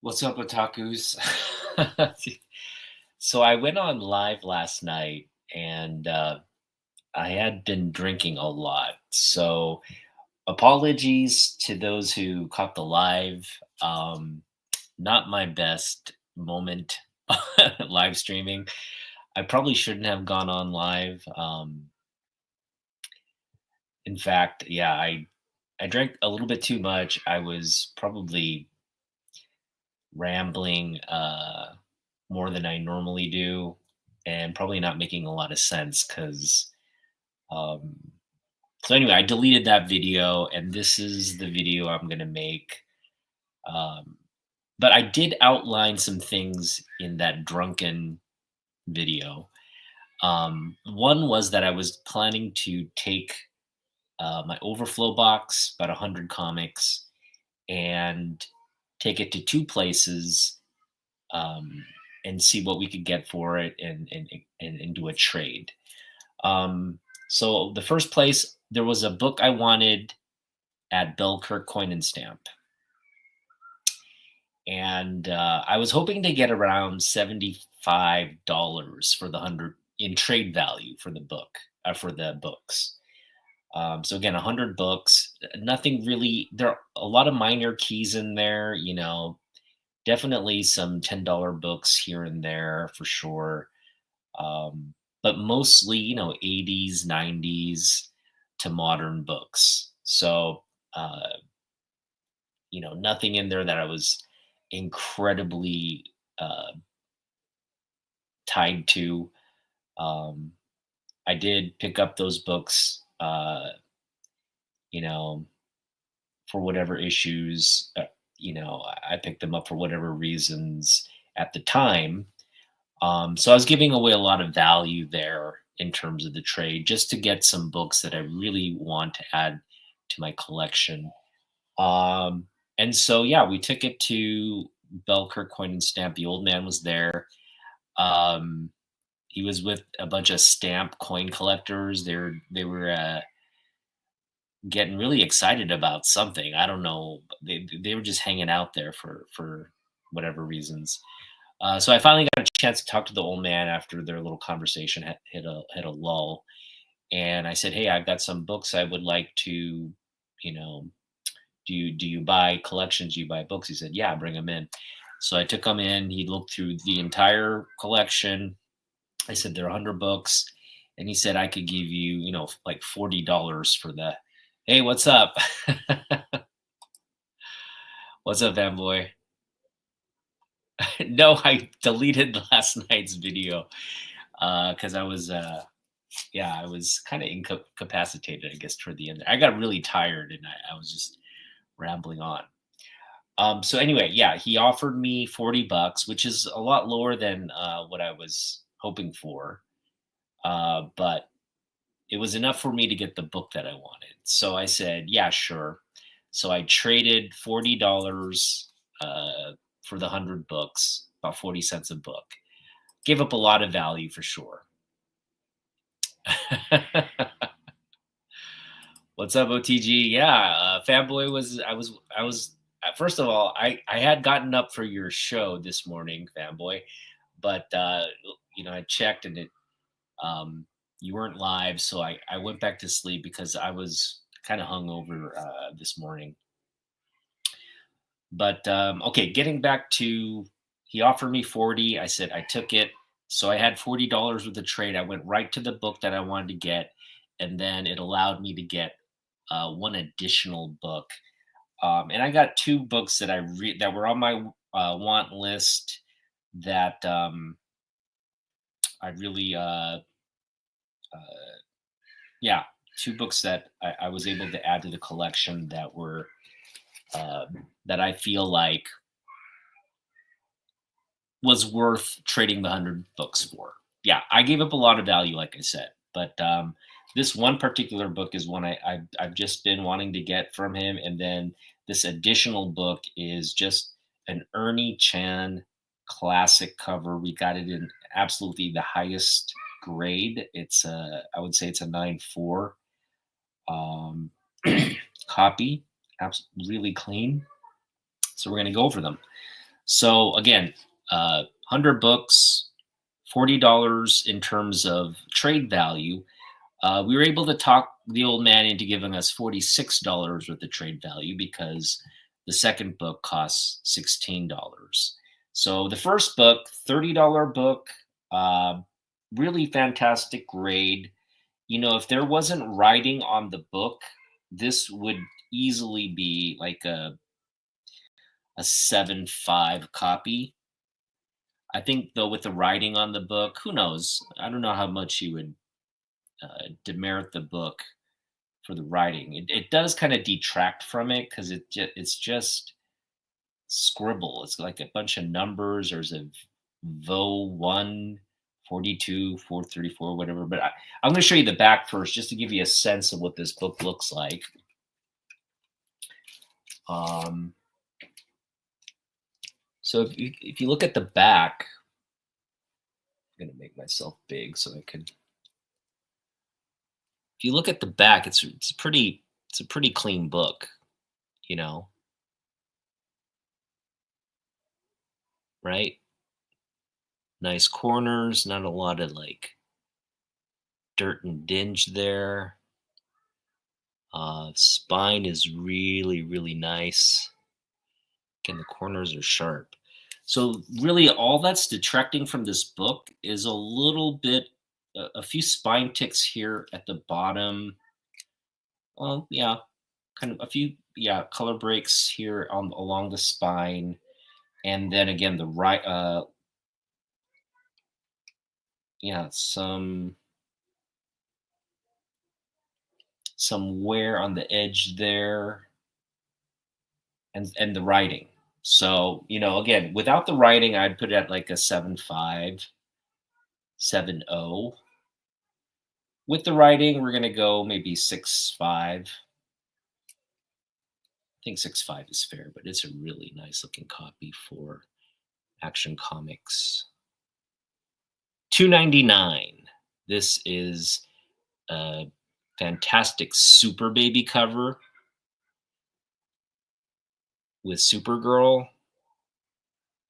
What's up, otakus? So I went on live last night and I had been drinking a lot. So apologies to those who caught the live. Um, Not my best moment live streaming. I probably shouldn't have gone on live. In fact, yeah, I drank a little bit too much. I was probably rambling more than I normally do, and probably not making a lot of sense because. Um, so anyway, I deleted that video, and this is the video I'm gonna make. Um, but I did outline some things in that drunken video. One was that I was planning to take my overflow box, about 100 comics, and take it to two places um, and see what we could get for it and do a trade. So the first place there was a book I wanted at Belkirk Coin and Stamp, and I was hoping to get around $75 for the 100 in trade value for the book for the books. So again, 100 books, nothing really. There are a lot of minor keys in there, definitely some $10 books here and there for sure. But mostly, 80s, 90s to modern books. So, nothing in there that I was incredibly uh, tied to. Um, I did pick up those books, you know, for whatever issues, I picked them up for whatever reasons at the time. So I was giving away a lot of value there in terms of the trade, just to get some books that I really want to add to my collection. Um, and so yeah, we took it to Belkirk Coin and Stamp. The old man was there. Um, he was with a bunch of stamp coin collectors. They were getting really excited about something. I don't know. They were just hanging out there for whatever reasons. So I finally got a chance to talk to the old man after their little conversation hit a lull, and I said, "Hey, I've got some books I would like to, you know, do you buy collections? Do you buy books?" He said, "Yeah, bring them in." So I took them in. He looked through the entire collection. I said, "There are 100 books," and he said I could give you, like $40 for the. Hey, what's up? What's up, fanboy? No, I deleted last night's video because I was kind of incapacitated, I guess, toward the end. I got really tired and I was just rambling on. So anyway, yeah, he offered me $40, which is a lot lower than what I was hoping for, but it was enough for me to get the book that I wanted. So I said, yeah, sure. So I traded $40 for the 100 books, about 40 cents a book. Gave up a lot of value for sure. What's up, OTG? Yeah, fanboy was I was first of all, I had gotten up for your show this morning, fanboy, but I checked and it um you weren't live, so I went back to sleep because I was kind of hungover this morning. But okay, getting back to he offered me 40. I said I took it. So I had $40 with the trade. I went right to the book that I wanted to get, and then it allowed me to get one additional book. And I got two books that that were on my want list that I really yeah, two books that I was able to add to the collection that were uh, that I feel like was worth trading the 100 books for. Yeah, I gave up a lot of value, like I said, but this one particular book is one I've just been wanting to get from him, and then this additional book is just an Ernie Chan classic cover. We got it in absolutely the highest grade. I would say it's a 9.4 um, copy, really clean. So we're gonna go over them. So again, 100 books, $40 in terms of trade value. We were able to talk the old man into giving us $46 worth of trade value because the second book costs $16. So the first book, $30 book, uh, really fantastic grade. If there wasn't writing on the book, this would easily be like a 7.5 copy. I think though with the writing on the book, who knows? I don't know how much you would demerit the book for the writing. It does kind of detract from it because it's just scribble. It's like a bunch of numbers. There's a VO 1, 42, 434, whatever. But I'm going to show you the back first just to give you a sense of what this book looks like. So if you look at the back, I'm going to make myself big so I can. If you look at the back, it's a pretty clean book, right? Nice corners, not a lot of like dirt and dinge there. Spine is really nice. Again, the corners are sharp. So really all that's detracting from this book is a little bit, a few spine ticks here at the bottom. Well, yeah, kind of a few, color breaks here along the spine. And then again, the right, some wear on the edge there, and the writing. So, again, without the writing, I'd put it at like a 7.5, 7.0. With the writing, we're gonna go maybe 6.5. I think 6.5 is fair, but it's a really nice looking copy for Action Comics. $2.99. This is a fantastic Super Baby cover with Supergirl.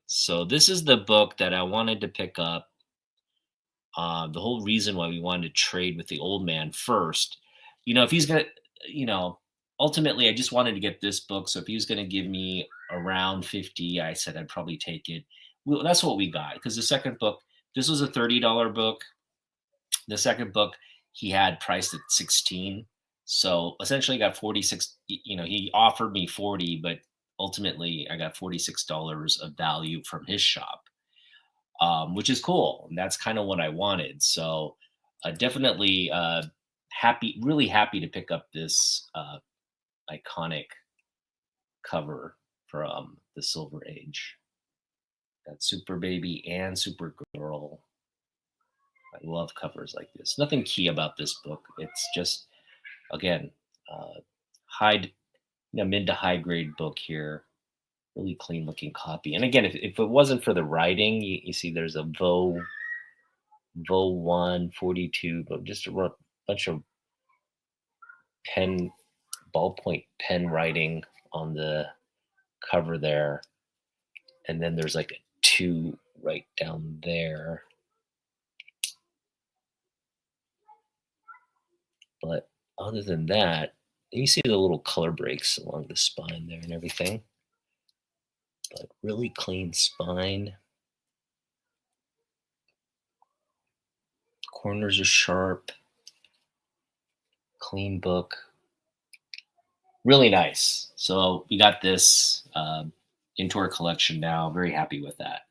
So this is the book that I wanted to pick up. The whole reason why we wanted to trade with the old man first, if he's gonna, ultimately I just wanted to get this book. So if he was gonna give me around 50, I said I'd probably take it. Well, that's what we got, because the second book, this was a $30 book. The second book he had priced at 16. So essentially got 46. He offered me 40, but ultimately I got $46 of value from his shop, which is cool. And that's kind of what I wanted. So definitely really happy to pick up this iconic cover from the Silver Age. Got Super Baby and Supergirl. I love covers like this. Nothing key about this book. It's just, again, mid to high grade book here. Really clean looking copy. And again, if it wasn't for the writing, you see there's a VO 1, 42, but just a bunch of ballpoint pen writing on the cover there. And then there's like a 2 right down there. But other than that, you see the little color breaks along the spine there and everything. But really clean spine. Corners are sharp. Clean book. Really nice. So we got this into our collection now. Very happy with that.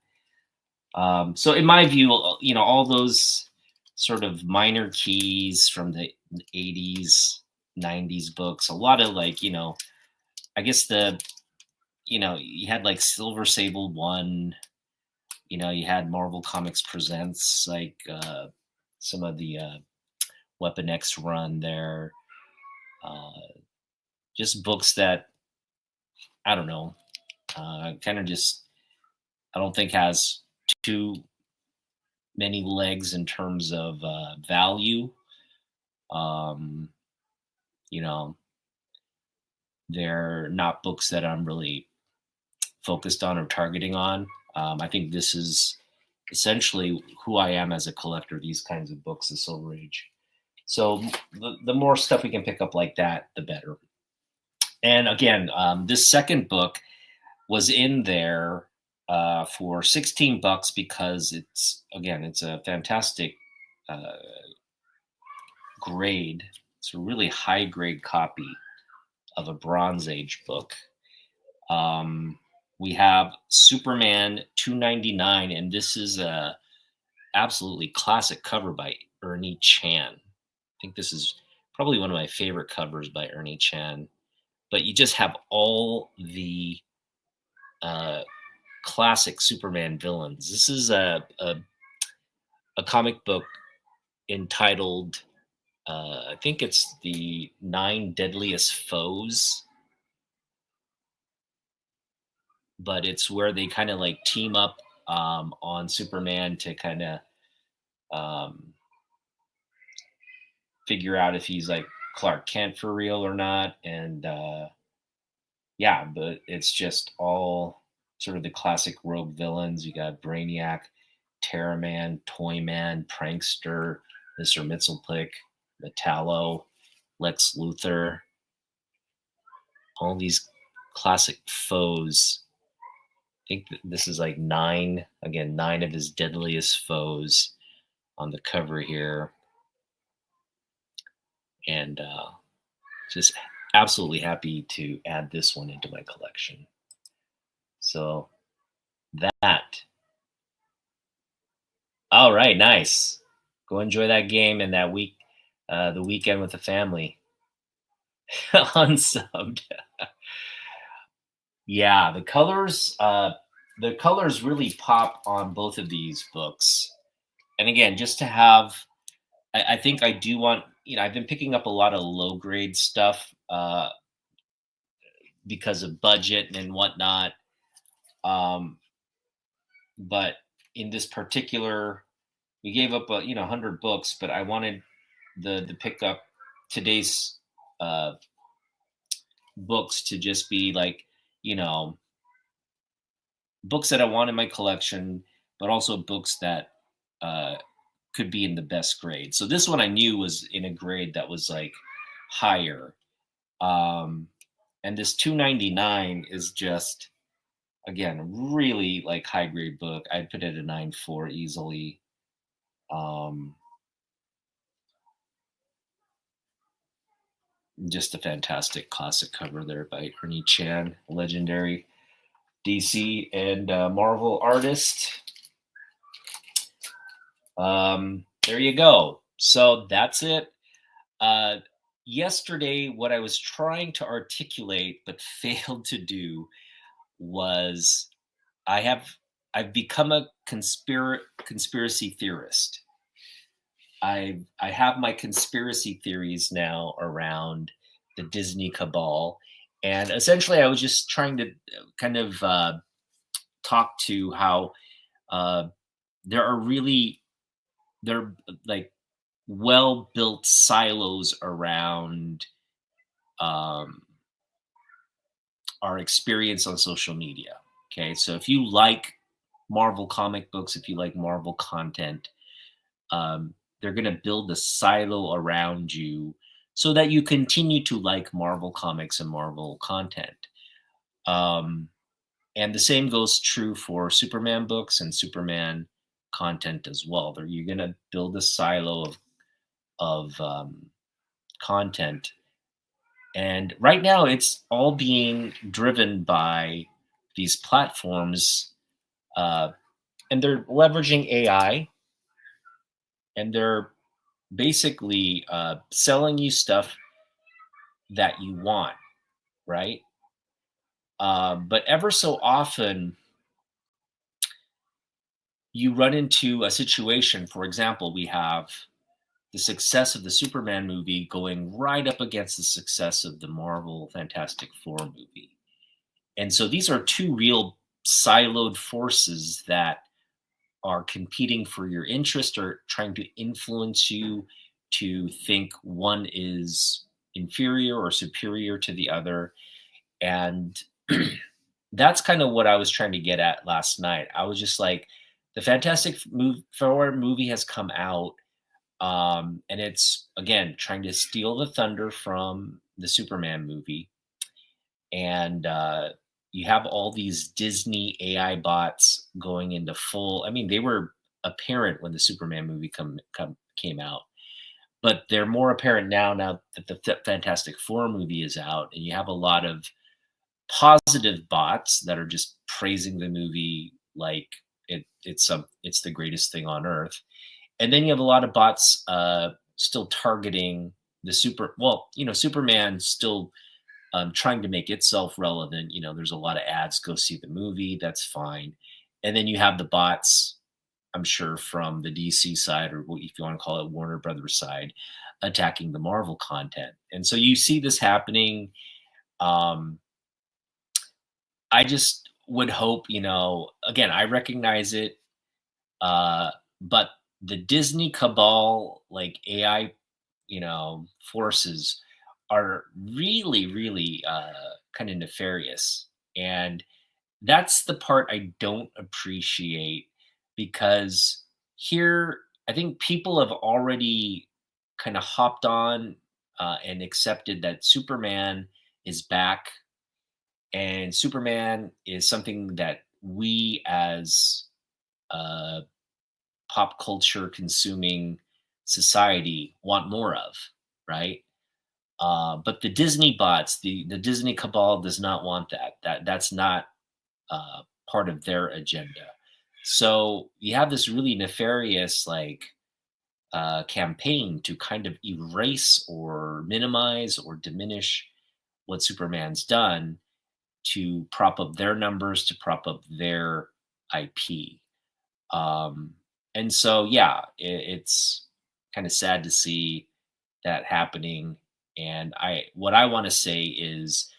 So in my view, all those sort of minor keys from the 80s, 90s books, a lot of like, I guess you had like Silver Sable 1, you had Marvel Comics Presents, like some of the Weapon X run there. Just books that, I don't know, kind of just, I don't think has too many legs in terms of value. They're not books that I'm really focused on or targeting on. I think this is essentially who I am as a collector, these kinds of books, the Silver Age. So the more stuff we can pick up like that, the better. And again, this second book was in there for $16 because it's a fantastic grade. It's a really high grade copy of a Bronze Age book. We have Superman 299, and this is a absolutely classic cover by Ernie Chan. I think this is probably one of my favorite covers by Ernie Chan. But you just have all the classic Superman villains. This is a comic book entitled, I think it's the 9 Deadliest Foes, but it's where they kind of like team up on Superman to kind of figure out if he's like Clark Kent for real or not. And yeah, but it's just all sort of the classic rogue villains. You got Brainiac, Terraman, Toyman, Prankster, Mr. Mxyzptlk, Metallo, Lex Luthor, all these classic foes. I think this is like 9 of his deadliest foes on the cover here. And just absolutely happy to add this one into my collection. So that. All right, nice. Go enjoy that game and that week, the weekend with the family. Unsubbed. Yeah, the colors really pop on both of these books. And again, just to have, I think I do want, I've been picking up a lot of low grade stuff because of budget and whatnot. But in this particular, we gave up 100 books, but I wanted the pick up today's books to just be like, books that I want in my collection, but also books that could be in the best grade. So this one I knew was in a grade that was like higher. And this 299 is just, again, really like high grade book. I'd put it at a 9.4 easily. Just a fantastic classic cover there by Ernie Chan, legendary DC and Marvel artist. There you go. So that's it. Yesterday, what I was trying to articulate but failed to do was I've become a conspiracy theorist. I have my conspiracy theories now around the Disney cabal, and essentially I was just trying to kind of talk to how there are like well-built silos around our experience on social media. Okay, so if you like Marvel comic books, if you like Marvel content, they're going to build a silo around you so that you continue to like Marvel comics and Marvel content. And the same goes true for Superman books and Superman content as well. You're going to build a silo of content. And right now it's all being driven by these platforms, and they're leveraging AI, and they're basically selling you stuff that you want, right? But ever so often, you run into a situation. For example, we have the success of the Superman movie going right up against the success of the Marvel Fantastic Four movie. And so these are two real siloed forces that are competing for your interest or trying to influence you to think one is inferior or superior to the other. And that's kind of what I was trying to get at last night. I was just like, the Four movie has come out, and it's again trying to steal the thunder from the Superman movie, and you have all these Disney AI bots going into full. I mean, they were apparent when the Superman movie came out, but they're more apparent now that the Fantastic Four movie is out, and you have a lot of positive bots that are just praising the movie like it's the greatest thing on earth. And then you have a lot of bots still targeting the Superman still trying to make itself relevant. There's a lot of ads, go see the movie, that's fine. And then you have the bots, I'm sure, from the DC side, or if you want to call it Warner Brothers side, attacking the Marvel content. And so you see this happening. Um, I just would hope, again, I recognize it, uh, but the Disney cabal, like AI, forces are really, really kind of nefarious. And that's the part I don't appreciate, because here, I think people have already kind of hopped on and accepted that Superman is back, and Superman is something that we as a pop culture consuming society want more of, right? But the Disney bots, the Disney cabal does not want that. That's not part of their agenda. So you have this really nefarious campaign to kind of erase or minimize or diminish what Superman's done, to prop up their numbers, to prop up their IP. Um, and so, yeah, it's kind of sad to see that happening. And what I want to say is,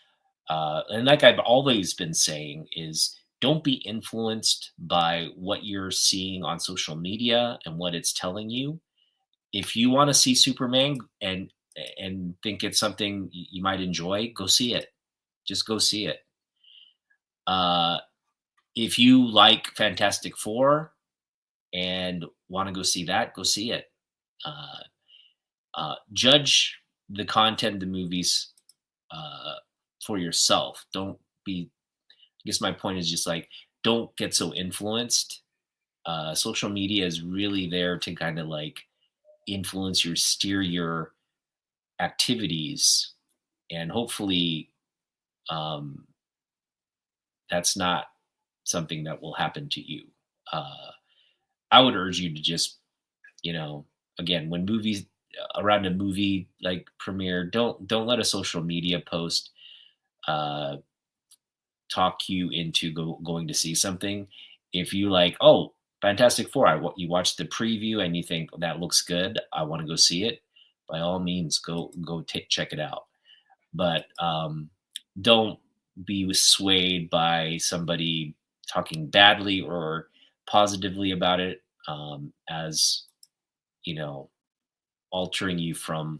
and like I've always been saying, is don't be influenced by what you're seeing on social media and what it's telling you. If you want to see Superman and think it's something you might enjoy, go see it. Just go see it. Uh, if you like Fantastic Four and want to go see that, go see it. Uh, judge the content of the movies uh, for yourself. Don't be. I guess my point is just like, don't get so influenced. Social media is really there to kind of like influence steer your activities, and hopefully, um, that's not something that will happen to you. Uh, I would urge you to just, you know, again, when movies around a movie like premiere, don't let a social media post uh, talk you into going to see something. If you like, oh, Fantastic Four, you watch the preview and you think that looks good, I want to go see it. By all means, go check it out. But don't be swayed by somebody talking badly or positively about it, as you know altering you from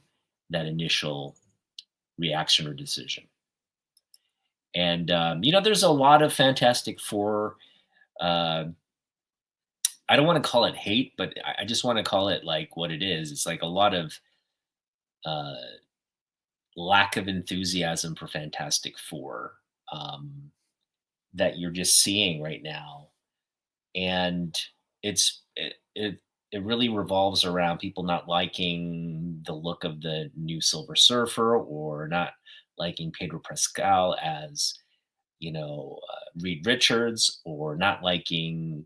that initial reaction or decision. And there's a lot of Fantastic Four. Uh, I don't want to call it hate, but I just want to call it like what it is. It's like a lot of uh, lack of enthusiasm for Fantastic Four, um, that you're just seeing right now, and it really revolves around people not liking the look of the new Silver Surfer, or not liking Pedro Pascal as Reed Richards, or not liking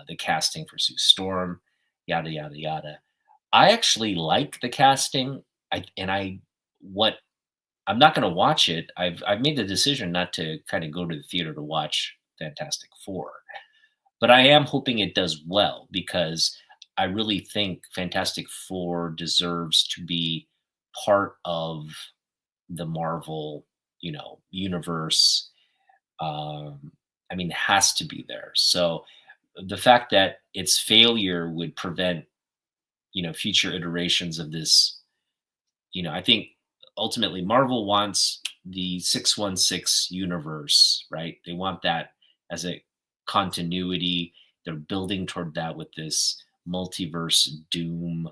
the casting for Sue Storm, yada yada yada. I actually like the casting. What I'm not going to watch it. I've made the decision not to kind of go to the theater to watch Fantastic Four, but I am hoping it does well, because I really think Fantastic Four deserves to be part of the Marvel, universe. I mean, has to be there. So the fact that its failure would prevent, future iterations of this, I think ultimately Marvel wants the 616 universe, right? They want that as a continuity. They're building toward that with this multiverse doom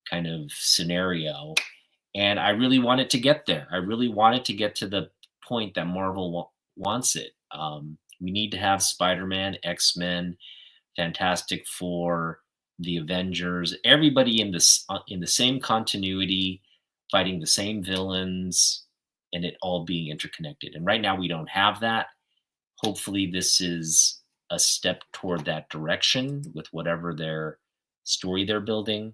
kind of scenario. And I really want it to get there. I really want it to get to the point that Marvel wants it. We need to have Spider-Man, X-Men, Fantastic Four, the Avengers, everybody in the same continuity, fighting the same villains, and it all being interconnected. And right now we don't have that. Hopefully, this is a step toward that direction with whatever their story they're building.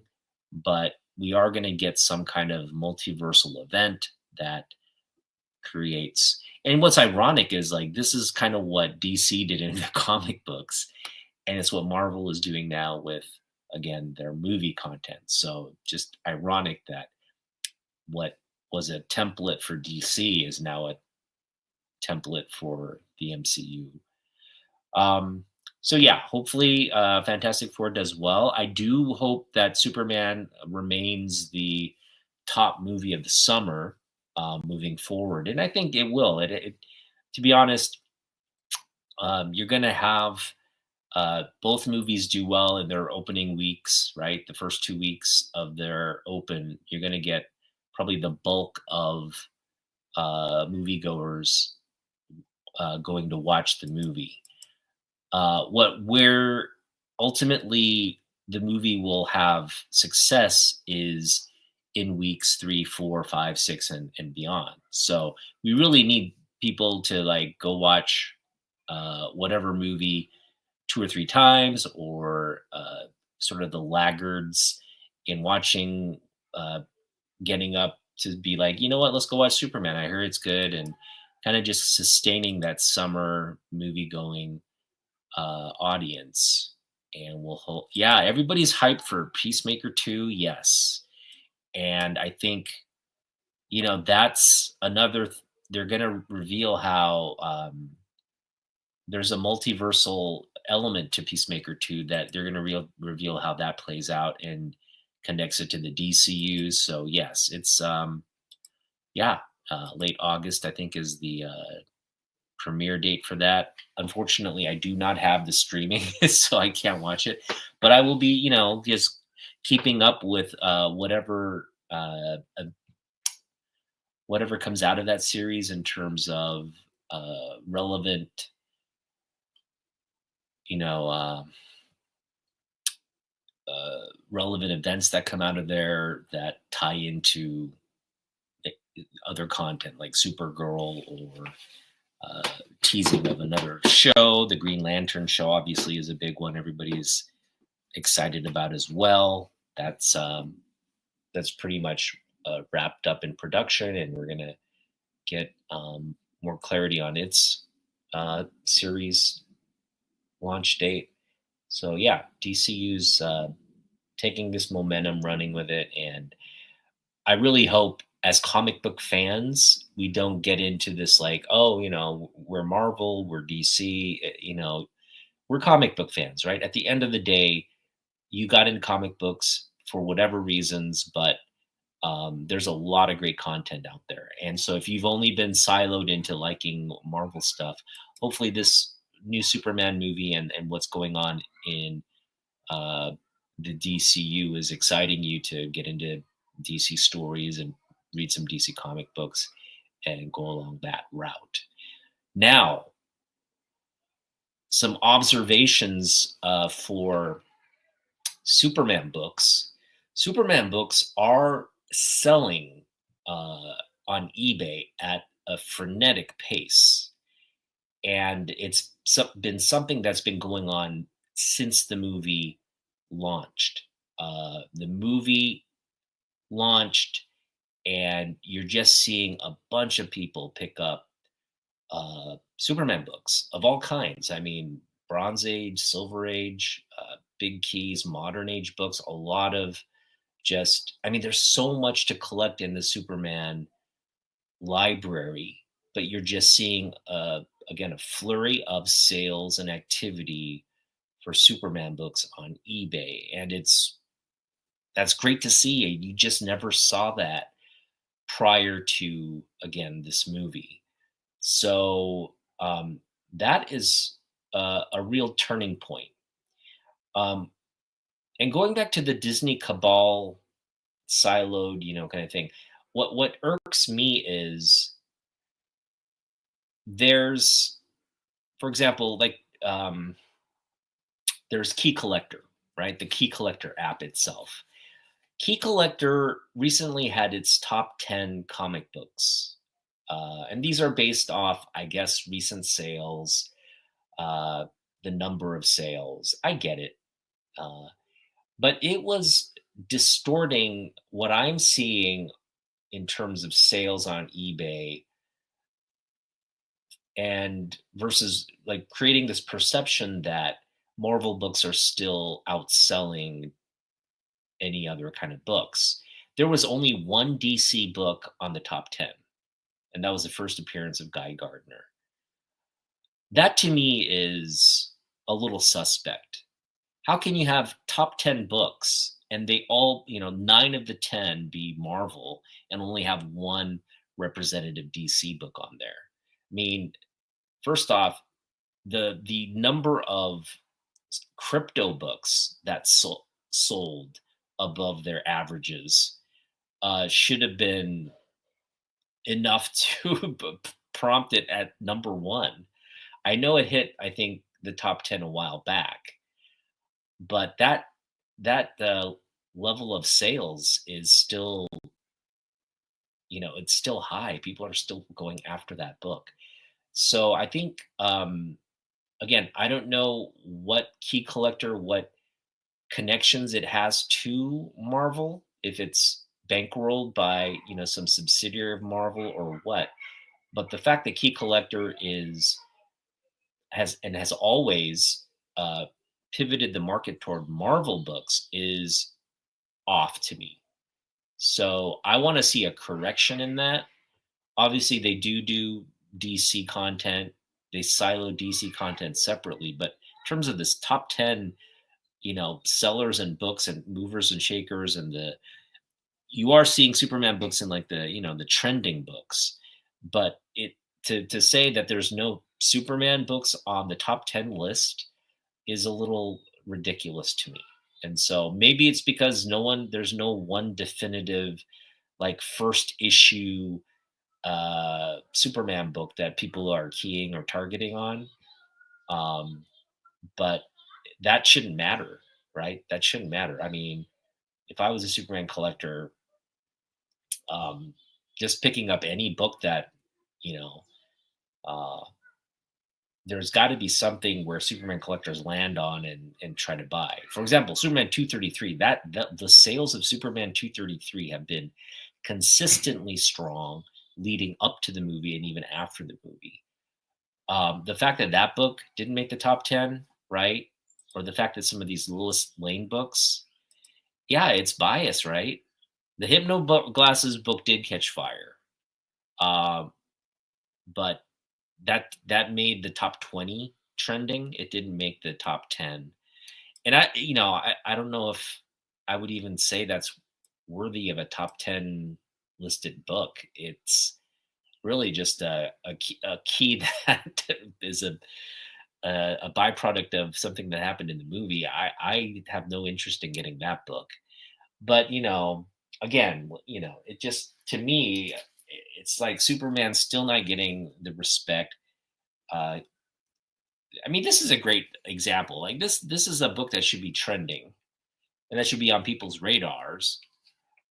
But we are going to get some kind of multiversal event that creates. And what's ironic is like this is kind of what DC did in the comic books, and it's what Marvel is doing now with again their movie content. So just ironic that what was a template for DC is now a template for the MCU. Um, so yeah, hopefully Fantastic Four does well. I do hope that Superman remains the top movie of the summer moving forward, and I think it will. To be honest, you're going to have both movies do well in their opening weeks, right? The first 2 weeks of their open, you're going to get probably the bulk of moviegoers going to watch the movie. Where ultimately the movie will have success is in weeks 3, 4, 5, 6, and beyond. So we really need people to like go watch whatever movie 2 or 3 times, or sort of the laggards in watching, getting up to be like, you know what, let's go watch Superman. I heard it's good, and kind of just sustaining that summer movie going audience. And we'll hope, yeah, everybody's hyped for Peacemaker 2, yes. And I think, that's another, they're going to reveal how there's a multiversal element to Peacemaker 2 that they're going to reveal how that plays out and connects it to the DCU. So yes, it's late August I think is the premiere date for that. Unfortunately, I do not have the streaming, so I can't watch it. But I will be, just keeping up with whatever comes out of that series in terms of relevant, you know, uh, relevant events that come out of there that tie into other content like Supergirl, or teasing of another show. The Green Lantern show obviously is a big one. Everybody's excited about as well. That's pretty much wrapped up in production, and we're gonna get more clarity on its series launch date. So yeah, DCU's taking this momentum, running with it, and I really hope as comic book fans we don't get into this like, oh, we're Marvel, we're DC, we're comic book fans, right? At the end of the day, you got in comic books for whatever reasons, but there's a lot of great content out there. And so if you've only been siloed into liking Marvel stuff, hopefully this new Superman movie and what's going on in uh, the DCU is exciting you to get into DC stories and read some DC comic books and go along that route. Now, some observations for Superman books. Superman books are selling on eBay at a frenetic pace. And it's been something that's been going on since the movie launched. The movie launched, and you're just seeing a bunch of people pick up Superman books of all kinds. I mean, Bronze Age, Silver Age, Big Keys, Modern Age books, a lot of there's so much to collect in the Superman library, but you're just seeing, again, a flurry of sales and activity for Superman books on eBay. And that's great to see. You just never saw that prior to, again, this movie. So that is a real turning point. Um, and going back to the Disney cabal, siloed, kind of thing. What irks me is there's, for example, like there's Key Collector, right? The Key Collector app itself. Key Collector recently had its top 10 comic books. And these are based off, I guess, recent sales, uh, the number of sales. I get it. Uh, but it was distorting what I'm seeing in terms of sales on eBay, and versus like creating this perception that Marvel books are still outselling any other kind of books. There was only one DC book on the top 10, and that was the first appearance of Guy Gardner. That to me is a little suspect. How can you have top 10 books and they all, 9 of the 10 be Marvel and only have one representative DC book on there? I mean, first off, the number of crypto books that sold above their averages should have been enough to prompt it at number one. I know it hit, I think, the top 10 a while back, but that level of sales is still, it's still high. People are still going after that book. So I think, again, I don't know what Key Collector, what connections it has to Marvel, if it's bankrolled by, some subsidiary of Marvel or what. But the fact that Key Collector has always uh, pivoted the market toward Marvel books is off to me. So I want to see a correction in that. Obviously, they do DC content. They silo DC content separately, but in terms of this top 10, sellers and books and movers and shakers, and you are seeing Superman books in like the trending books, but to say that there's no Superman books on the top 10 list is a little ridiculous to me. And so maybe it's because there's no one definitive like first issue Superman book that people are keying or targeting on. But that shouldn't matter, right? That shouldn't matter. I mean, if I was a Superman collector, just picking up any book that, you know, uh, there's got to be something where Superman collectors land on and try to buy. For example, Superman 233. That the sales of Superman 233 have been consistently strong leading up to the movie and even after the movie. The fact that that book didn't make the top 10, right? Or the fact that some of these Lois Lane books, yeah, it's bias, right? The Glasses book did catch fire, uh, but that made the top 20 trending. It didn't make the top 10, and I don't know if I would even say that's worthy of a top 10 listed book. It's really just a key that is a byproduct of something that happened in the movie. I have no interest in getting that book. But again, it just, to me, it's like Superman's still not getting the respect. Uh, I mean, this is a great example. Like this is a book that should be trending and that should be on people's radars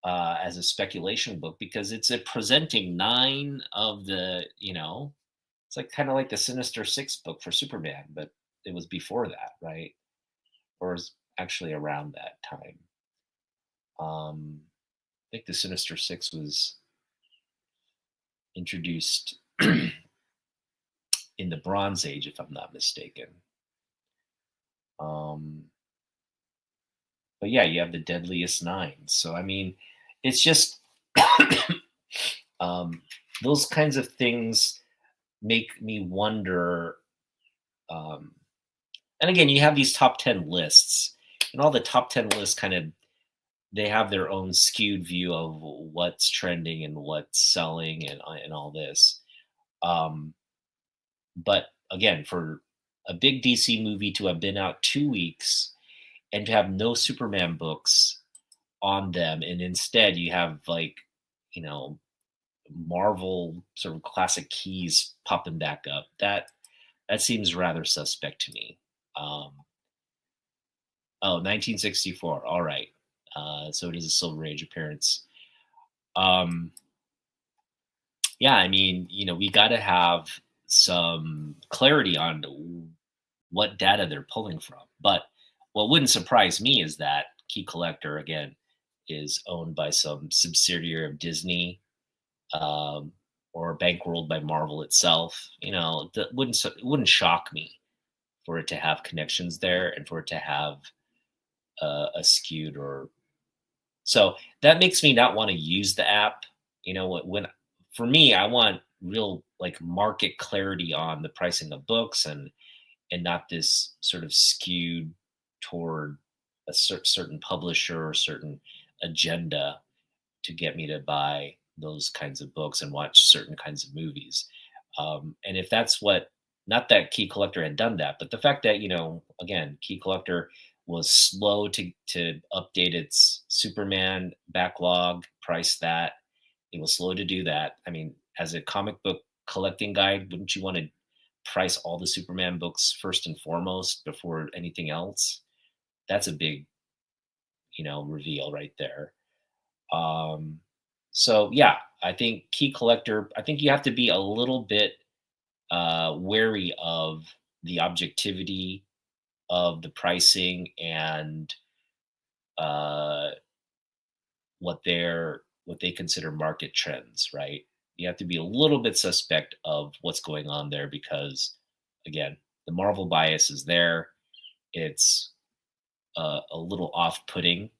as a speculation book, because it's a presenting 9 of the, it's like kind of like the Sinister Six book for Superman, but it was before that, right? Or it was actually around that time. I think the Sinister Six was introduced in the Bronze Age, if I'm not mistaken. But yeah, you have the Deadliest Nine. So I mean, it's just those kinds of things make me wonder. And again, you have these top 10 lists, and all the top 10 lists kind of they have their own skewed view of what's trending and what's selling and all this. Um, but again, for a big DC movie to have been out 2 weeks and to have no Superman books on them, and instead you have like, you know, Marvel sort of classic keys popping back up. That seems rather suspect to me. Um, oh, 1964. All right. So it is a Silver Age appearance. Um, yeah, I mean, we got to have some clarity on what data they're pulling from. But what wouldn't surprise me is that Key Collector, again, is owned by some subsidiary of Disney, um, or bankrolled by Marvel itself. That it wouldn't shock me for it to have connections there and for it to have a skewed or so that makes me not want to use the app. When for me, I want real like market clarity on the pricing of books and not this sort of skewed toward a certain publisher or certain agenda to get me to buy those kinds of books and watch certain kinds of movies. And if that's what, not that Key Collector had done that, but the fact that, again, Key Collector was slow to update its Superman backlog, price that. It was slow to do that. I mean, as a comic book collecting guide, wouldn't you want to price all the Superman books first and foremost before anything else? That's a big, reveal right there. Um, so yeah, I think Key Collector. I think you have to be a little bit wary of the objectivity of the pricing and uh, what they consider market trends. Right? You have to be a little bit suspect of what's going on there because, again, the Marvel bias is there. It's a little off-putting.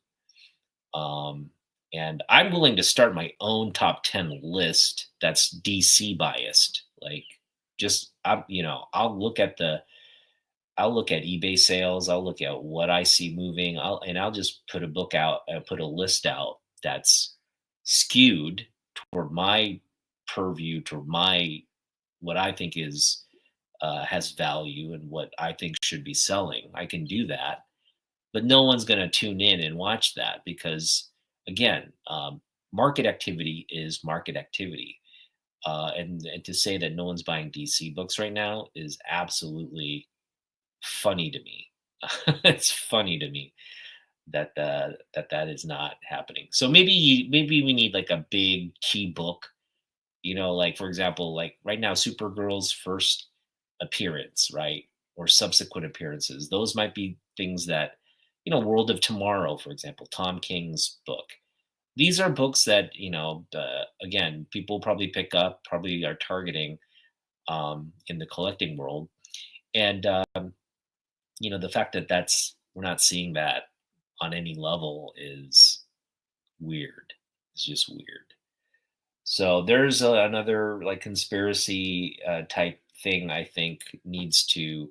Um, and I'm willing to start my own top 10 list that's DC biased. Like, just I'll look at eBay sales, I'll look at what I see moving, I'll just put a book out, put a list out that's skewed toward my purview, toward my what I think is has value and what I think should be selling. I can do that, but no one's going to tune in and watch that because again, market activity is market activity, and to say that no one's buying DC books right now is absolutely funny to me. It's funny to me that that is not happening. So maybe we need like a big key book, like for example, like right now, Supergirl's first appearance, right? Or subsequent appearances. Those might be things that, World of Tomorrow, for example, Tom King's book. These are books that, again, people probably pick up, probably are targeting in the collecting world. And, the fact that we're not seeing that on any level is weird. It's just weird. So there's another like conspiracy type thing I think needs to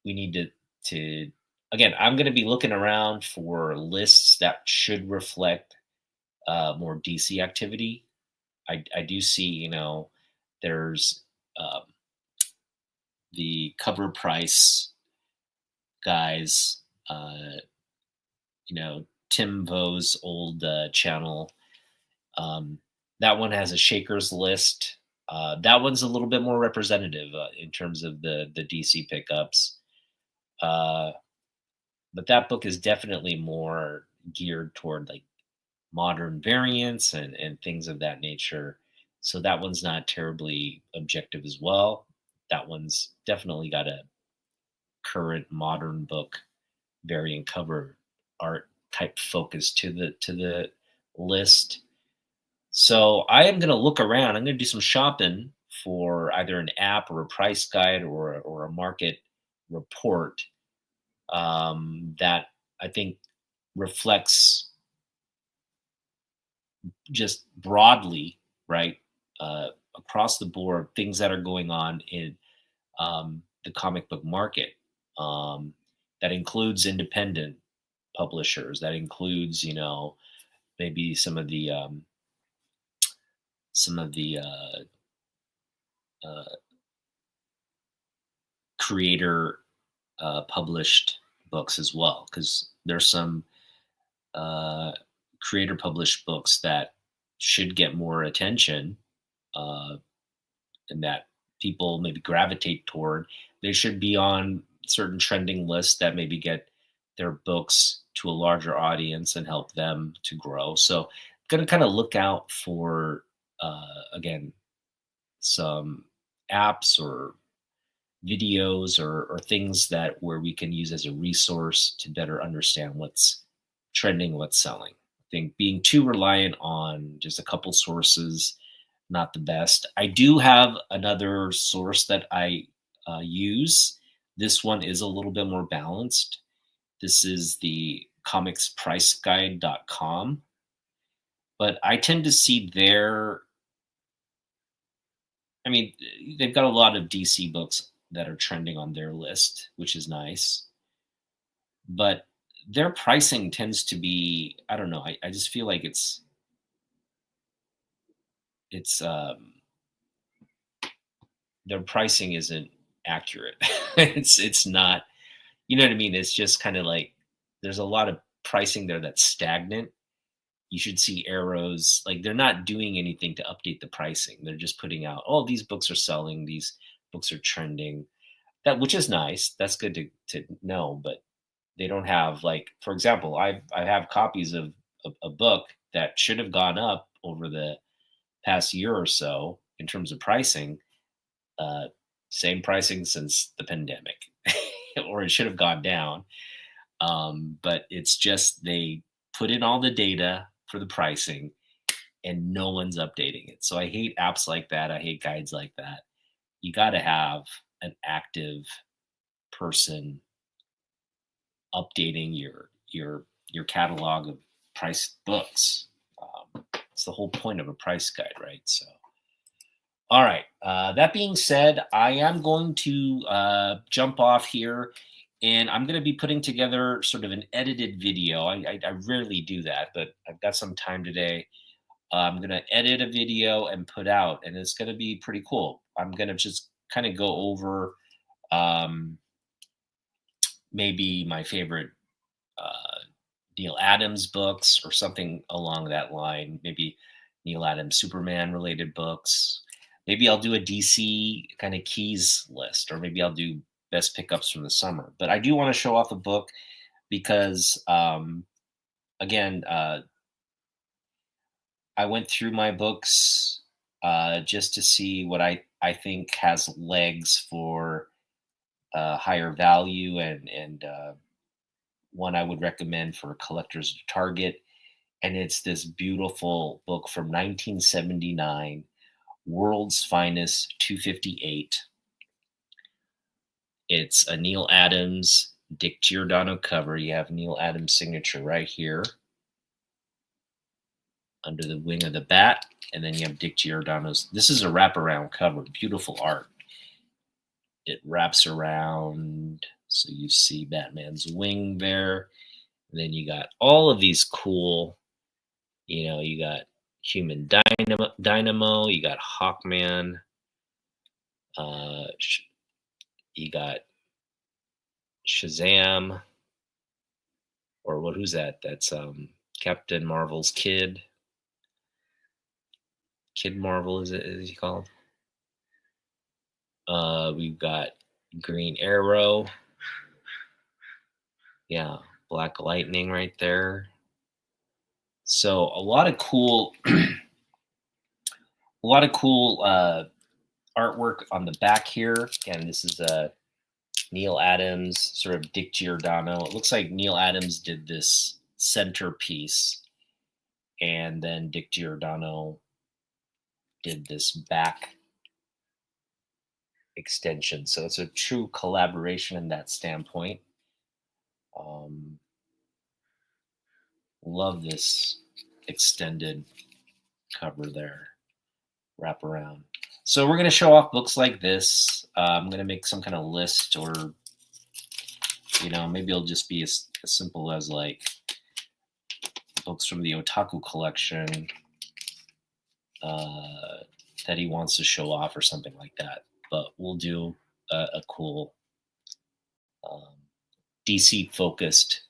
we need to again. I'm going to be looking around for lists that should reflect more DC activity. I do see there's um, the cover price guys. Tim Vo's old channel. Um, that one has a shakers list. That one's a little bit more representative in terms of the DC pickups. Uh, but that book is definitely more geared toward like modern variants and things of that nature. So that one's not terribly objective as well. That one's definitely got a current modern book variant cover art type focus to the list. So I am going to look around. I'm going to do some shopping for either an app or a price guide or a market report that I think reflects just broadly, right, across the board, things that are going on in the comic book market. That includes independent. publishers. That includes, maybe some of the uh, creator published books as well, because there's some uh, creator published books that should get more attention, uh, and that people maybe gravitate toward. They should be on certain trending lists that maybe get their books to a larger audience and help them to grow. So, going to kind of look out for, again, some apps or videos or things that where we can use as a resource to better understand what's trending, what's selling. I think being too reliant on just a couple sources, not the best. I do have another source that I use. This one is a little bit more balanced. This is the comicspriceguide.com. But I tend to see I mean, they've got a lot of DC books that are trending on their list, which is nice. But their pricing tends to be, I don't know, I just feel like it's their pricing isn't accurate. It's not, you know what I mean? It's just kind of like there's a lot of pricing there that's stagnant. You should see arrows, like they're not doing anything to update the pricing. They're just putting out, oh, these books are selling, these books are trending. That, which is nice. That's good to know, but they don't have, like, for example, I have copies of a book that should have gone up over the past year or so in terms of pricing. Uh, Same pricing since the pandemic, or it should have gone down. But it's just they put in all the data for the pricing and no one's updating it. So I hate apps like that. I hate guides like that. You got to have an active person updating your catalog of priced books. It's the whole point of a price guide, right? So, all right. That being said, I am going to jump off here, and I'm going to be putting together sort of an edited video. I rarely do that, but I've got some time today. I'm going to edit a video and put out, and it's going to be pretty cool. I'm going to just kind of go over um, maybe my favorite Neil Adams books or something along that line. Maybe Neil Adams Superman related books. Maybe I'll do a DC kind of keys list, or maybe I'll do best pickups from the summer. But I do want to show off a book because, again, I went through my books just to see what I think has legs for higher value, and one I would recommend for collectors to target. And it's this beautiful book from 1979, World's Finest 258. It's a Neil Adams, Dick Giordano cover. You have Neil Adams' signature right here under the wing of the bat. And then you have Dick Giordano's. This is a wraparound cover, beautiful art. It wraps around, so you see Batman's wing there. And then you got all of these cool, you got Human Dynamo, you got Hawkman, you got Shazam, or who's that? That's Captain Marvel's kid. Kid Marvel, is he called? We've got Green Arrow. Yeah, Black Lightning right there. So a lot of cool, artwork on the back here. Again, this is a Neil Adams, sort of Dick Giordano. It looks like Neil Adams did this centerpiece, and then Dick Giordano did this back extension. So it's a true collaboration in that standpoint. Love this extended cover there, wrap around. So we're going to show off books like this. I'm going to make some kind of list or You know, maybe it'll just be as simple as like books from the otaku collection that he wants to show off or something like that. But we'll do a cool um, DC focused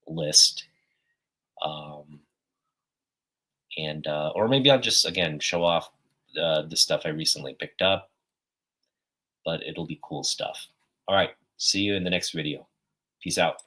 list. And or maybe I'll just again show off the stuff I recently picked up, but it'll be cool stuff. All right, see you in the next video. Peace out.